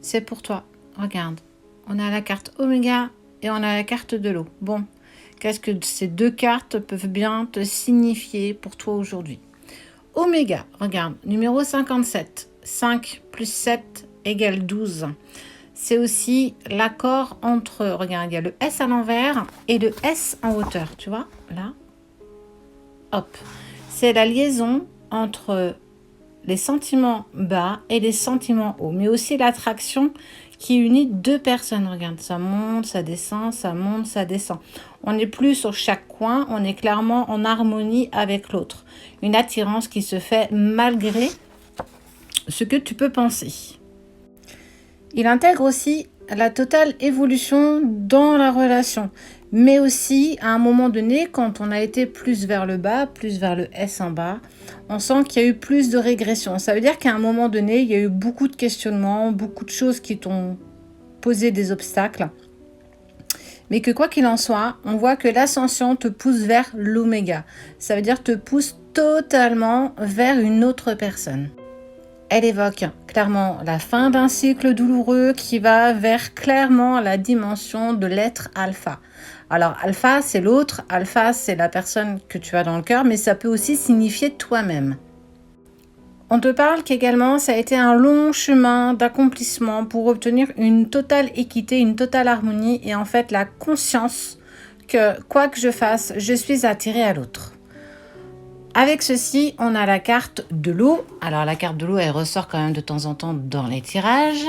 c'est pour toi. Regarde, on a la carte Oméga et on a la carte de l'eau. Bon, qu'est-ce que ces deux cartes peuvent bien te signifier pour toi aujourd'hui? Oméga, regarde, numéro 57. 5 plus 7 égale 12. C'est aussi l'accord entre, regarde, il y a le S à l'envers et le S en hauteur, tu vois, là. Hop, c'est la liaison entre les sentiments bas et les sentiments hauts, mais aussi l'attraction qui unit deux personnes. Regarde, ça monte, ça descend, ça monte, ça descend. On n'est plus sur chaque coin, on est clairement en harmonie avec l'autre. Une attirance qui se fait malgré ce que tu peux penser. Il intègre aussi la totale évolution dans la relation, mais aussi à un moment donné, quand on a été plus vers le bas, plus vers le S en bas, on sent qu'il y a eu plus de régression. Ça veut dire qu'à un moment donné, il y a eu beaucoup de questionnements, beaucoup de choses qui t'ont posé des obstacles, mais que quoi qu'il en soit, on voit que l'ascension te pousse vers l'oméga. Ça veut dire te pousse totalement vers une autre personne. Elle évoque clairement la fin d'un cycle douloureux qui va vers clairement la dimension de l'être alpha. Alors alpha, c'est l'autre, alpha, c'est la personne que tu as dans le cœur, mais ça peut aussi signifier toi-même. On te parle qu'également, ça a été un long chemin d'accomplissement pour obtenir une totale équité, une totale harmonie et en fait la conscience que quoi que je fasse, je suis attirée à l'autre. Avec ceci, on a la carte de l'eau. Alors la carte de l'eau, elle ressort quand même de temps en temps dans les tirages.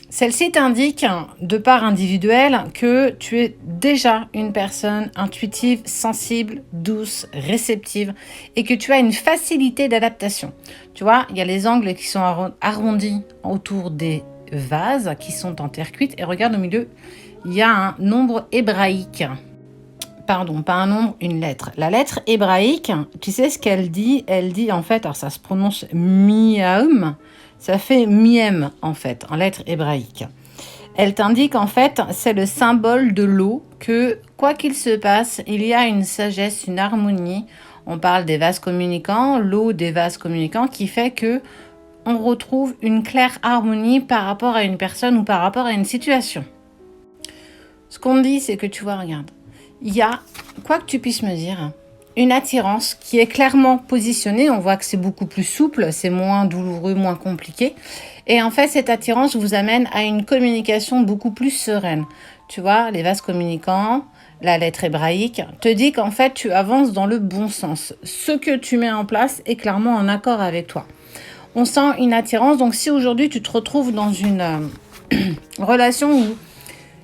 Celle-ci t'indique, de part individuelle, que tu es déjà une personne intuitive, sensible, douce, réceptive et que tu as une facilité d'adaptation. Tu vois, il y a les angles qui sont arrondis autour des vases qui sont en terre cuite et regarde au milieu, il y a un nombre hébraïque. Pardon, pas un nombre, une lettre. La lettre hébraïque, tu sais ce qu'elle dit? Elle dit en fait, alors ça se prononce miaum, ça fait miem en fait, en lettre hébraïque. Elle t'indique en fait, c'est le symbole de l'eau, que quoi qu'il se passe, il y a une sagesse, une harmonie. On parle des vases communicants, l'eau des vases communicants, qui fait que on retrouve une claire harmonie par rapport à une personne ou par rapport à une situation. Ce qu'on dit, c'est que tu vois, regarde, il y a, quoi que tu puisses me dire, une attirance qui est clairement positionnée. On voit que c'est beaucoup plus souple, c'est moins douloureux, moins compliqué. Et en fait, cette attirance vous amène à une communication beaucoup plus sereine. Tu vois, les vases communicants, la lettre hébraïque, te dit qu'en fait, tu avances dans le bon sens. Ce que tu mets en place est clairement en accord avec toi. On sent une attirance. Donc, si aujourd'hui, tu te retrouves dans une relation où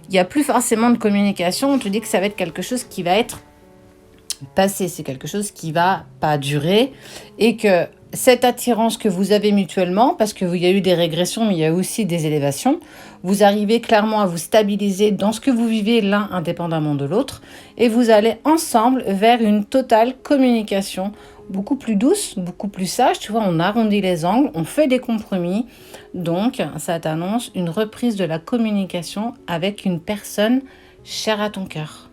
il n'y a plus forcément de communication, on te dit que ça va être quelque chose qui va être passé, c'est quelque chose qui va pas durer et que cette attirance que vous avez mutuellement, parce qu'il y a eu des régressions, mais il y a aussi des élévations, vous arrivez clairement à vous stabiliser dans ce que vous vivez l'un indépendamment de l'autre et vous allez ensemble vers une totale communication beaucoup plus douce, beaucoup plus sage. Tu vois, on arrondit les angles, on fait des compromis. Donc, ça t'annonce une reprise de la communication avec une personne chère à ton cœur.